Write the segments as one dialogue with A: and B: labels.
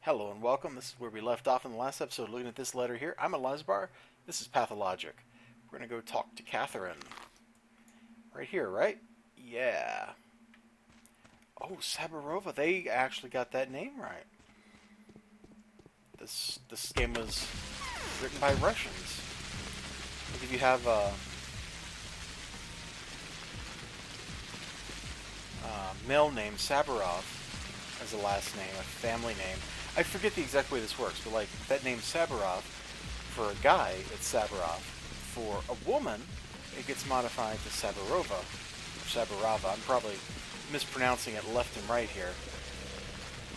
A: Hello and welcome. This is where we left off in the last episode looking at this letter here. I'm elizibar. This is Pathologic. We're going to go talk to Catherine. Right here, right? Yeah. Oh, Sabarova. They actually got that name right. This game was written by Russians. Like if you have a male name, Sabarov, as a last name, a family name. I forget the exact way this works, but like that name Sabarov, for a guy, it's Sabarov. For a woman, it gets modified to Sabarova, or Sabarava. I'm probably mispronouncing it left and right here,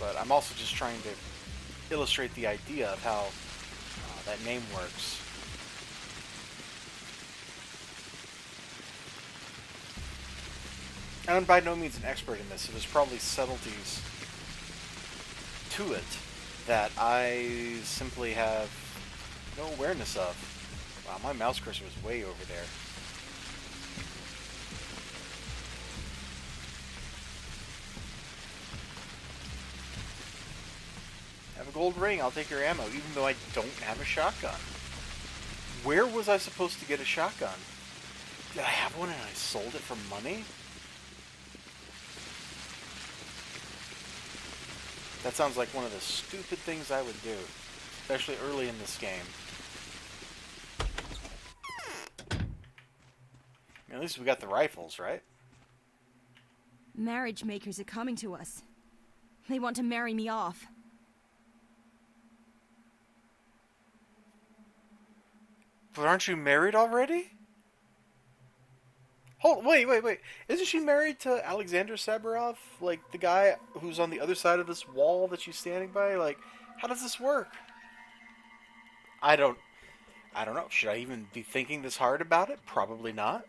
A: but I'm also just trying to illustrate the idea of how that name works. And I'm by no means an expert in this, so there's probably subtleties to it that I simply have no awareness of. Wow, my mouse cursor was way over there. Have a gold ring, I'll take your ammo, even though I don't have a shotgun. Where was I supposed to get a shotgun? Did I have one and I sold it for money? That sounds like one of the stupid things I would do, especially early in this game. I mean, at least we got the rifles, right?
B: Marriage makers are coming to us. They want to marry me off.
A: But aren't you married already? Hold, wait. Isn't she married to Alexander Sabarov? Like, the guy who's on the other side of this wall that she's standing by? Like, how does this work? I don't know. Should I even be thinking this hard about it? Probably not.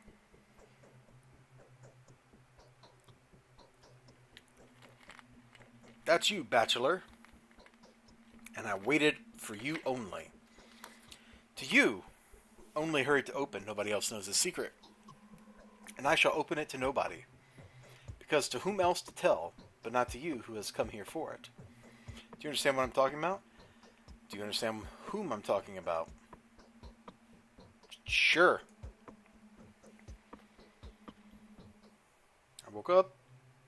A: That's you, Bachelor. And I waited for you only. To you, only hurry to open. Nobody else knows the secret. And I shall open it to nobody. Because to whom else to tell, but not to you who has come here for it. Do you understand what I'm talking about? Do you understand whom I'm talking about? Sure. I woke up,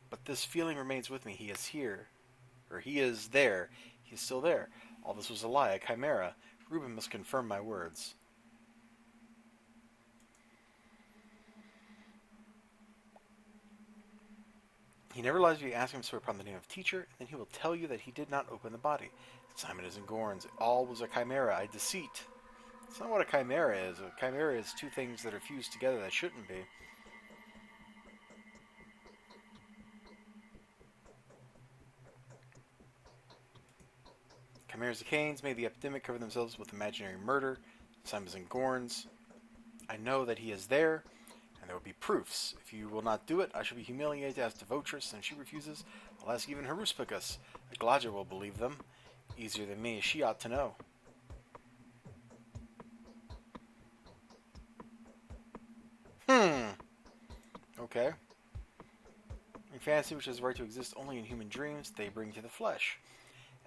A: but this feeling remains with me. He is here. Or he is there. He is still there. All this was a lie, a chimera. Reuben must confirm my words. He never lies if you ask him to swear upon the name of teacher, and then he will tell you that he did not open the body. Simon is in Gorns. All was a chimera, a deceit. It's not what a chimera is. A chimera is two things that are fused together that shouldn't be. Chimeras of Kains made the epidemic cover themselves with imaginary murder. Simon is in Gorns. I know that he is there. And there will be proofs. If you will not do it, I shall be humiliated as to Votress, and if she refuses, I'll ask even Haruspicus. Aglaja will believe them. Easier than me, she ought to know. Okay. In fantasy, which has the right to exist only in human dreams, they bring to the flesh.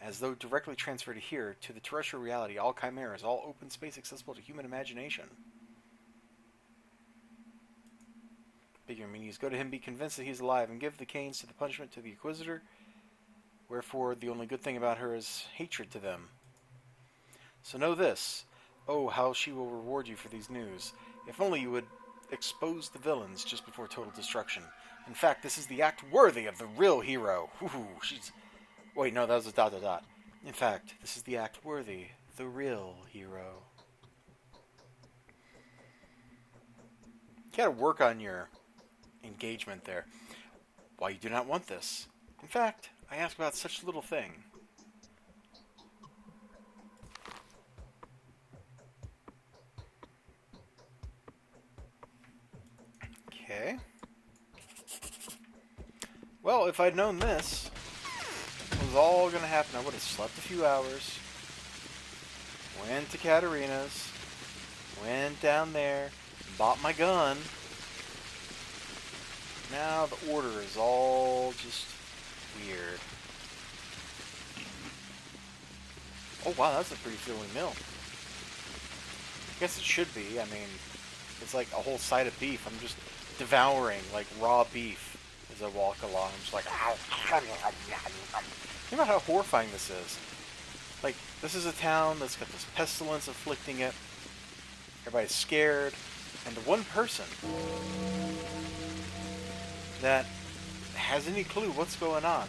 A: As though directly transferred here, to the terrestrial reality, all chimeras, all open space accessible to human imagination. Means go to him, be convinced that he is alive, and give the Kains to the punishment to the Inquisitor. Wherefore, the only good thing about her is hatred to them. So know this. Oh, how she will reward you for these news. If only you would expose the villains just before total destruction. In fact, this is the act worthy of the real hero. She's... Wait, no, that was a ... In fact, this is the act worthy, the real hero. You gotta work on your engagement there. Why you do not want this? In fact, I ask about such little thing. Okay. Well, if I'd known this was all going to happen, I would have slept a few hours, went to Katerina's, went down there, bought my gun. Now the order is all just weird. Oh wow, that's a pretty filling meal. I guess it should be. I mean, it's like a whole side of beef. I'm just devouring like raw beef as I walk along. I'm just like, think about how horrifying this is. Like, this is a town that's got this pestilence afflicting it. Everybody's scared, and the one person that has any clue what's going on,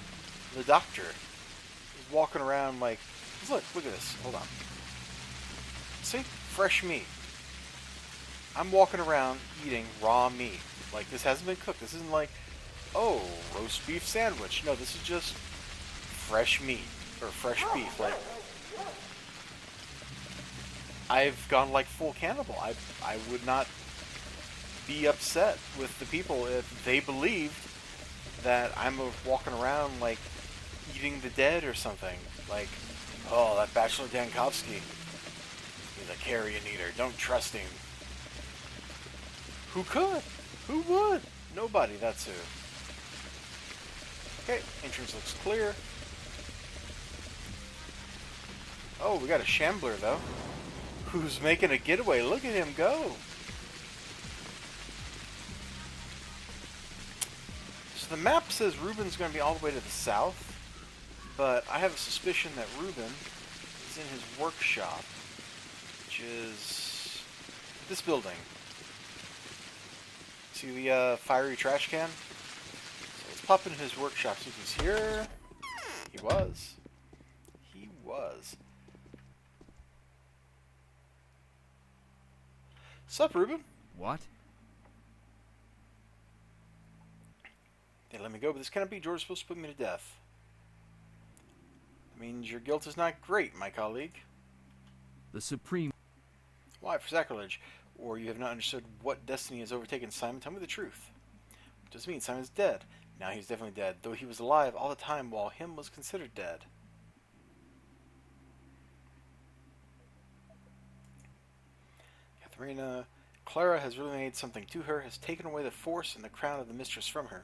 A: the doctor, is walking around like, look at this. Hold on. See? Fresh meat. I'm walking around eating raw meat. Like, this hasn't been cooked. This isn't like, oh, roast beef sandwich. No, this is just fresh meat. Or fresh beef. Like, I've gone like full cannibal. I would not be upset with the people if they believed that I'm walking around like eating the dead or something. Like, oh, that Bachelor Dankovsky. He's a carrion eater. Don't trust him. Who could? Who would? Nobody, that's who. Okay, entrance looks clear. Oh, we got a shambler, though. Who's making a getaway. Look at him go. So the map says Ruben's going to be all the way to the south. But I have a suspicion that Ruben is in his workshop. Which is this building. See the fiery trash can? So let's pop into his workshop. See if he's here. He was. He was. Sup, Ruben?
C: What?
A: They let me go, but this cannot be. George is supposed to put me to death. That means your guilt is not great, my colleague.
C: The Supreme...
A: Why, for sacrilege? Or you have not understood what destiny has overtaken Simon? Tell me the truth. What does it mean? Simon's dead. Now he's definitely dead, though he was alive all the time while him was considered dead. Katharina, Clara has really made something to her, has taken away the force and the crown of the mistress from her.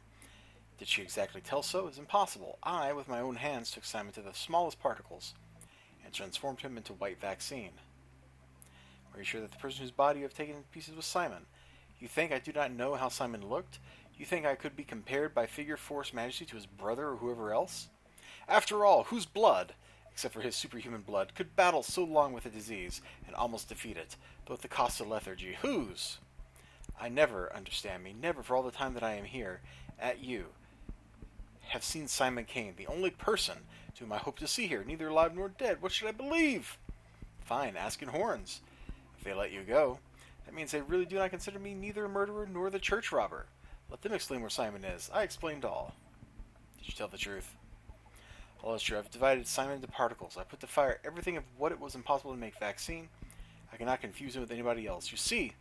A: Did she exactly tell so? It is impossible. I, with my own hands, took Simon to the smallest particles and transformed him into white vaccine. Are you sure that the person whose body you have taken to pieces was Simon? You think I do not know how Simon looked? You think I could be compared by figure force majesty to his brother or whoever else? After all, whose blood, except for his superhuman blood, could battle so long with a disease and almost defeat it, though at the cost of lethargy? Whose? I never, understand me, never for all the time that I am here, at you, have seen Simon Kain, the only person to whom I hope to see here, neither alive nor dead. What should I believe? Fine, ask in horns. If they let you go, that means they really do not consider me neither a murderer nor the church robber. Let them explain where Simon is. I explained all. Did you tell the truth? All is true. I've divided Simon into particles. I put to fire everything of what it was impossible to make vaccine. I cannot confuse him with anybody else. You see,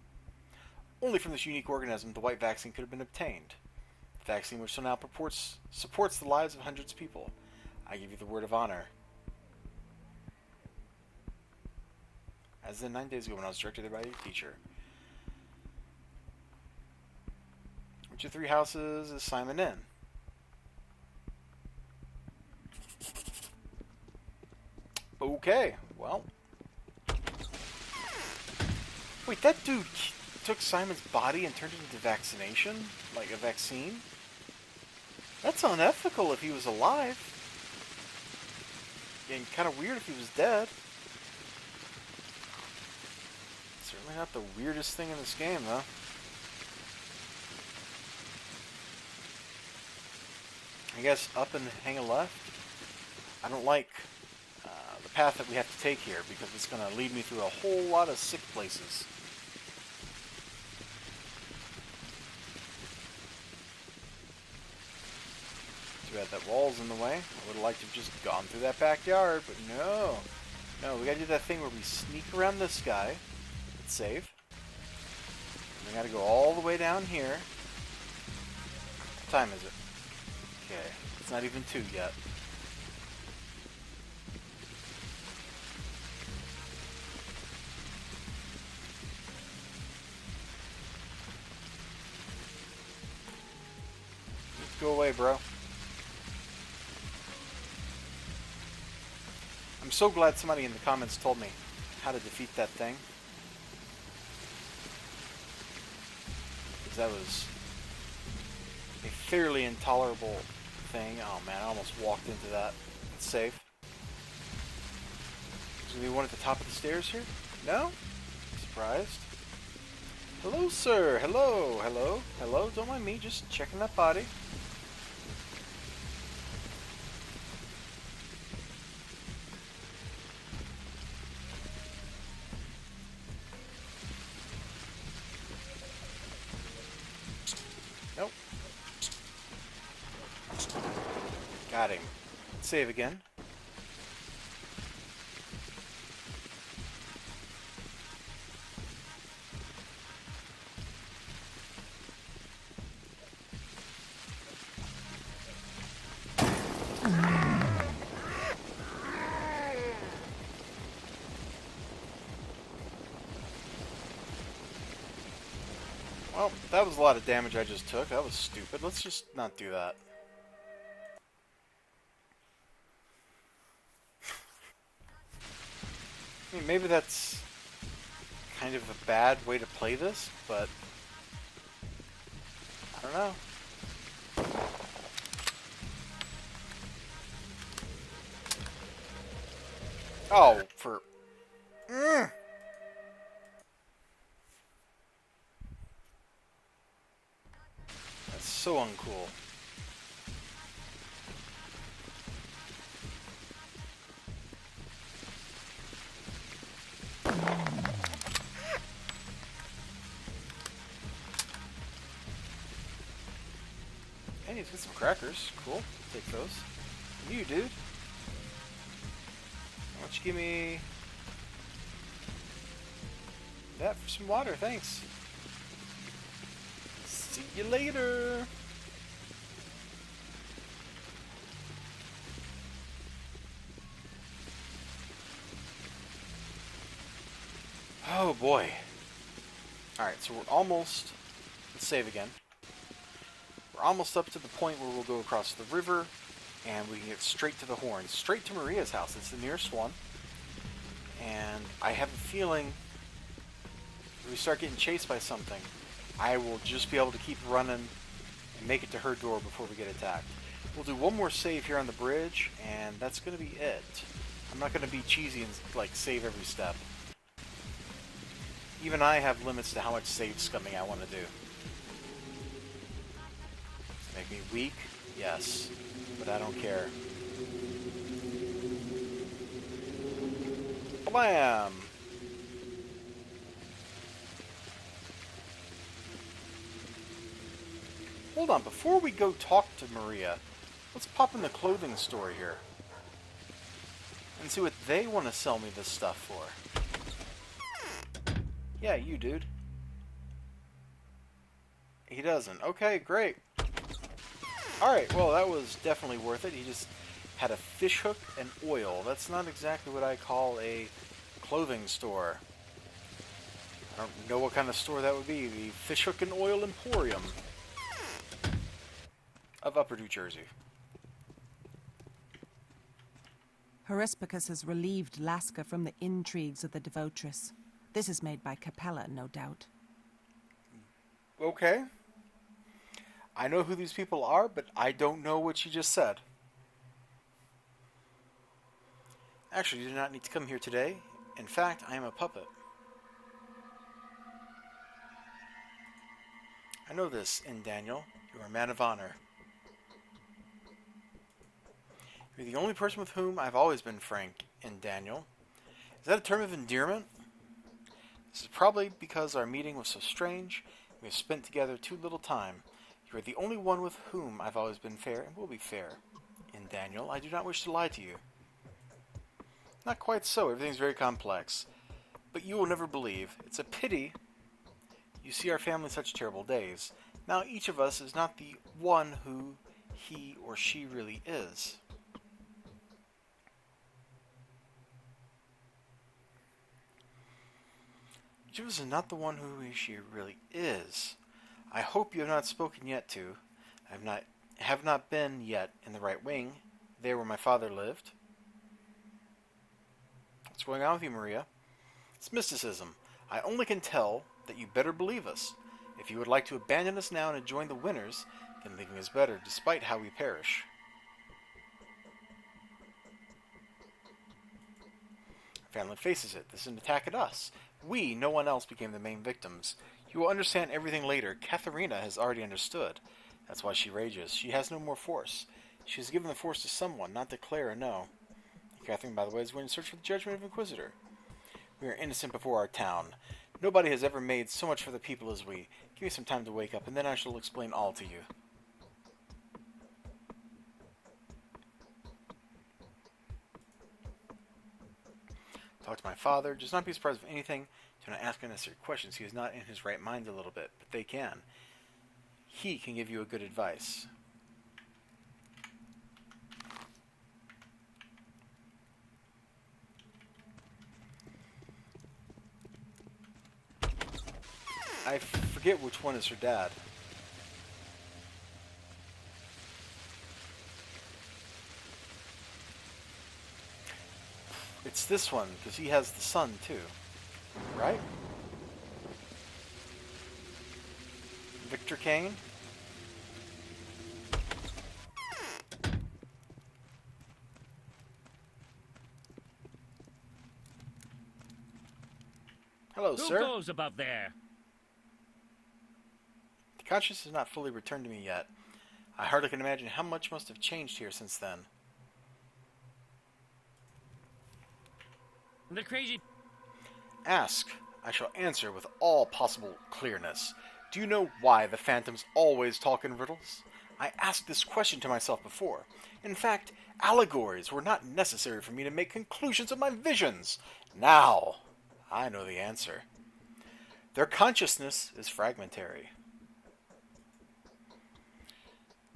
A: only from this unique organism the white vaccine could have been obtained. The vaccine which so now supports the lives of hundreds of people. I give you the word of honor. As in 9 days ago when I was directed there by your teacher. Which of 3 houses is Simon in? Okay, well. Wait, that dude took Simon's body and turned it into vaccination? Like a vaccine? That's unethical if he was alive. And kind of weird if he was dead. Certainly not the weirdest thing in this game, though. I guess up and hang a left. I don't like the path that we have to take here because it's going to lead me through a whole lot of sick places. Too bad that wall's in the way. I would have liked to have just gone through that backyard, but no. No, we got to do that thing where we sneak around this guy. Let's save. And we got to go all the way down here. What time is it? Okay, it's not even 2 yet. Let's go away, bro. I'm so glad somebody in the comments told me how to defeat that thing. Because that was a fairly intolerable thing. Oh man, I almost walked into that. It's safe. Is there one at the top of the stairs here? No? Surprised. Hello, sir. Hello. Hello. Hello. Don't mind me. Just checking that body. Nope. Got him. Save again. Well, that was a lot of damage I just took. That was stupid. Let's just not do that. I mean, maybe that's kind of a bad way to play this, but I don't know. Oh, for... That's so uncool. Hey, he's got some crackers. Cool. Take those. You, dude. Why don't you give me that for some water? Thanks. See you later. Oh boy. Alright, so we're almost... Let's save again. We're almost up to the point where we'll go across the river, and we can get straight to the horns. Straight to Maria's house. It's the nearest one. And I have a feeling if we start getting chased by something, I will just be able to keep running and make it to her door before we get attacked. We'll do one more save here on the bridge, and that's going to be it. I'm not going to be cheesy and like save every step. Even I have limits to how much save scumming I want to do. Make me weak? Yes. But I don't care. Blam! Hold on, before we go talk to Maria, let's pop in the clothing store here. And see what they want to sell me this stuff for. Yeah, you, dude. He doesn't. Okay, great. Alright, well, that was definitely worth it. He just had a fish hook and oil. That's not exactly what I call a clothing store. I don't know what kind of store that would be. The Fish Hook and Oil Emporium of Upper New Jersey.
D: Horispicus has relieved Lasca from the intrigues of the Devotress. This is made by Capella, no doubt.
A: Okay. I know who these people are, but I don't know what you just said. Actually, you do not need to come here today. In fact, I am a puppet. I know this, in Daniel. You are a man of honor. You're the only person with whom I've always been frank, in Daniel. Is that a term of endearment? This is probably because our meeting was so strange. We have spent together too little time. You are the only one with whom I've always been fair and will be fair. In Daniel, I do not wish to lie to you. Not quite so. Everything's very complex. But you will never believe. It's a pity you see our family such terrible days. Now each of us is not the one who he or she really is. Each of us is not the one who he or she really is. I hope you have not spoken yet to. I have not been yet in the right wing, there where my father lived. What's going on with you, Maria? It's mysticism. I only can tell that you better believe us. If you would like to abandon us now and join the winners, then leaving is better, despite how we perish. Our family faces it. This is an attack at us. We, no one else, became the main victims. You will understand everything later. Katharina has already understood. That's why she rages. She has no more force. She has given the force to someone, not to Claire or no. Catherine, by the way, is going to search for the judgment of Inquisitor. We are innocent before our town. Nobody has ever made so much for the people as we. Give me some time to wake up, and then I shall explain all to you. Talk to my father. Just not be surprised of anything. Do not ask unnecessary questions. He is not in his right mind a little bit, but they can. He can give you a good advice. I forget which one is her dad. It's this one, because he has the son too. Right? Victor Kain? Hello, sir.
E: Who goes above there?
A: The conscience has not fully returned to me yet. I hardly can imagine how much must have changed here since then.
E: The crazy...
A: Ask. I shall answer with all possible clearness. Do you know why the phantoms always talk in riddles? I asked this question to myself before. In fact, allegories were not necessary for me to make conclusions of my visions. Now, I know the answer. Their consciousness is fragmentary.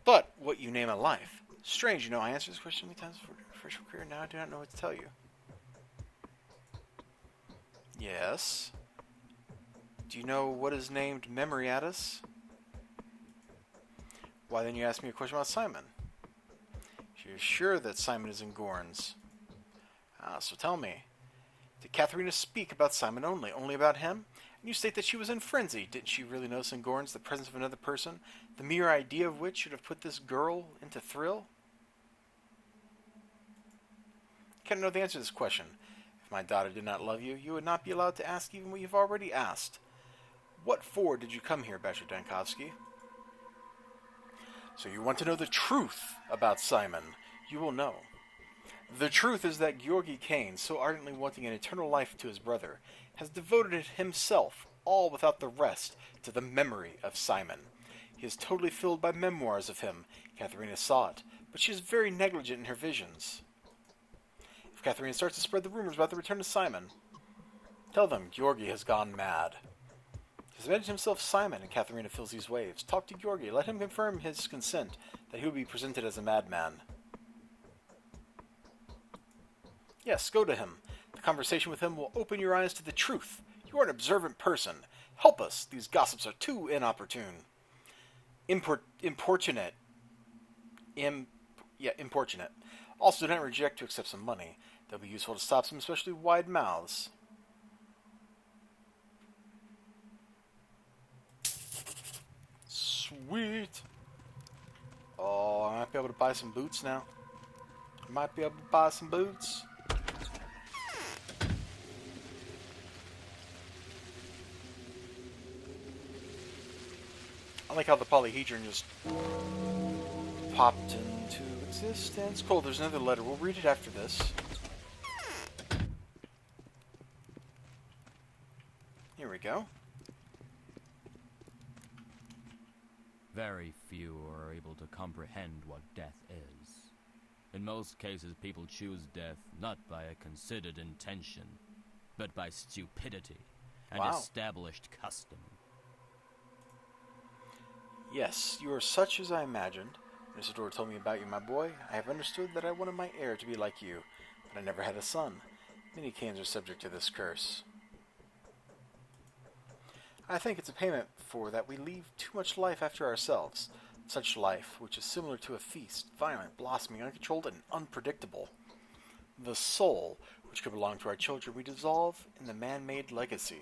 A: But what you name a life? Strange, you know, I answered this question many times for official career. Now I do not know what to tell you. Yes. Do you know what is named Memoriatus? Why then you ask me a question about Simon? You're sure that Simon is in Gorns. So tell me, did Katharina speak about Simon only? Only about him? And you state that she was in frenzy. Didn't she really notice in Gorns the presence of another person, the mere idea of which should have put this girl into thrill? I can't know the answer to this question. If my daughter did not love you, you would not be allowed to ask even what you've already asked. What for did you come here, Bachelor Dankovsky? So you want to know the truth about Simon. You will know. The truth is that Georgi Kains, so ardently wanting an eternal life to his brother, has devoted it himself, all without the rest, to the memory of Simon. He is totally filled by memoirs of him. Katharina saw it, but she is very negligent in her visions. If Katharina starts to spread the rumors about the return of Simon, tell them Georgi has gone mad. He has imagined himself Simon, and Katharina fills these waves. Talk to Georgi. Let him confirm his consent that he will be presented as a madman. Yes, go to him. The conversation with him will open your eyes to the truth. You are an observant person. Help us. These gossips are too inopportune. Importunate. Importunate. Also, do not reject to accept some money. They'll be useful to stop some especially wide mouths. Sweet. Oh, I might be able to buy some boots now. I might be able to buy some boots. I like how the polyhedron just popped into existence. Cool, there's another letter. We'll read it after this. Here we go.
C: Very few are able to comprehend what death is. In most cases, people choose death not by a considered intention, but by stupidity and established custom.
A: Yes, you are such as I imagined. Isidore told me about you, my boy. I have understood that I wanted my heir to be like you, but I never had a son. Many Kains are subject to this curse. I think it's a payment for that we leave too much life after ourselves. Such life, which is similar to a feast, violent, blossoming, uncontrolled, and unpredictable. The soul, which which could belong to our children, we dissolve in the man-made legacy.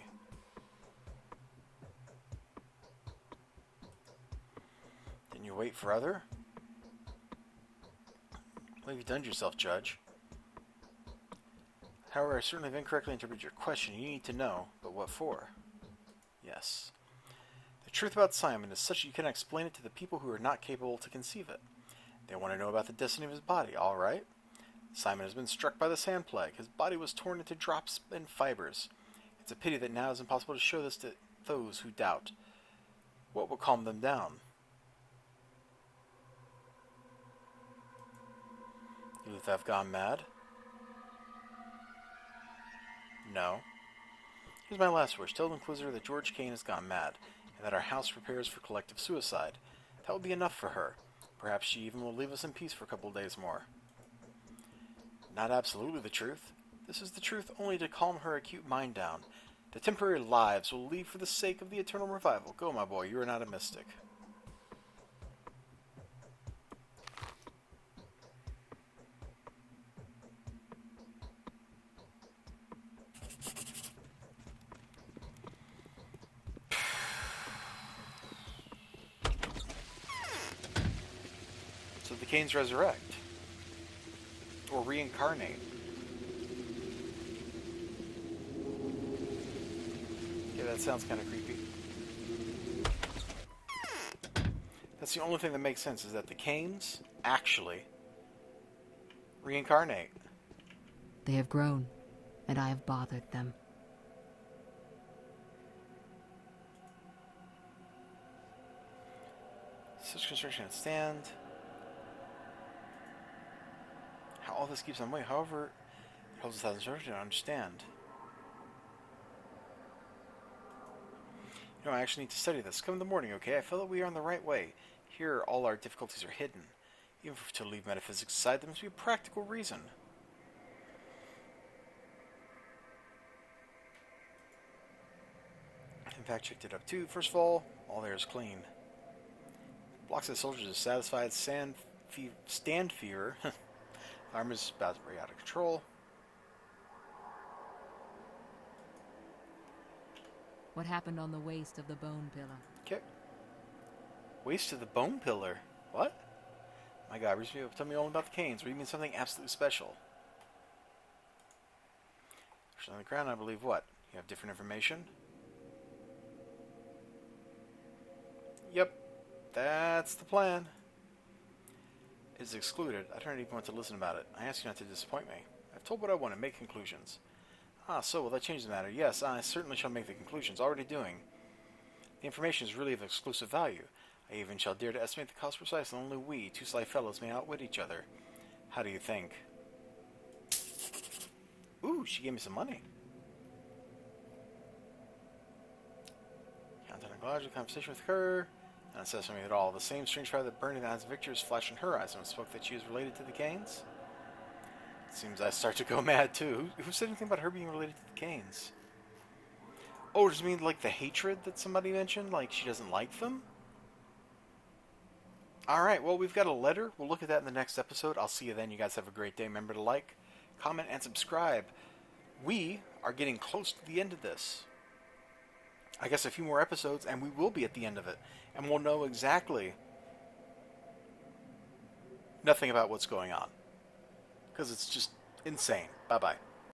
A: Didn't you wait for other? What have you done to yourself, Judge? However, I certainly have incorrectly interpreted your question. You need to know, but what for? Yes. The truth about Simon is such that you cannot explain it to the people who are not capable to conceive it. They want to know about the destiny of his body, all right? Simon has been struck by the sand plague. His body was torn into drops and fibers. It's a pity that now it is impossible to show this to those who doubt. What will calm them down? You have gone mad? No. Here's my last wish. Tell the Inquisitor that George Kain has gone mad, and that our house prepares for collective suicide. That will be enough for her. Perhaps she even will leave us in peace for a couple of days more. Not absolutely the truth. This is the truth only to calm her acute mind down. The temporary lives will leave for the sake of the eternal revival. Go, my boy, you are not a mystic. So the Kains resurrect. Or reincarnate. Yeah, that sounds kind of creepy. That's the only thing that makes sense, is that the Kains actually reincarnate.
E: They have grown, and I have bothered them.
A: Such construction at stand. How all this keeps on way. However, it holds 1,000 structures. I don't understand. You know, I actually need to study this. Come in the morning, okay? I feel that we are on the right way. Here, all our difficulties are hidden. Even if to leave metaphysics aside, there must be a practical reason. In fact, checked it up too. First of all there is clean. Blocks of soldiers is satisfied. Stand fever. The arm is about to break out of control.
E: What happened on the waist of the bone pillar?
A: Okay. Waist of the bone pillar? What? My God, tell me all about the Kains. Or you mean something absolutely special? On the ground, I believe what? You have different information? Yep. That's the plan. It's excluded. I don't even want to listen about it. I ask you not to disappoint me. I've told what I want to make conclusions. So will that change the matter? Yes, I certainly shall make the conclusions. Already doing. The information is really of exclusive value. I even shall dare to estimate the cost precisely. Only we, two sly fellows, may outwit each other. How do you think? Ooh, she gave me some money. Contact a conversation with her. Not says something at all. The same strange fire that burned in the eyes of Victor is flashed in her eyes and spoke that she was related to the Kains. It seems I start to go mad too. Who said anything about her being related to the Kains? Oh, does it mean like the hatred that somebody mentioned? Like she doesn't like them? Alright, well, we've got a letter. We'll look at that in the next episode. I'll see you then. You guys have a great day. Remember to like, comment, and subscribe. We are getting close to the end of this. I guess a few more episodes, and we will be at the end of it. And we'll know exactly nothing about what's going on. Because it's just insane. Bye-bye.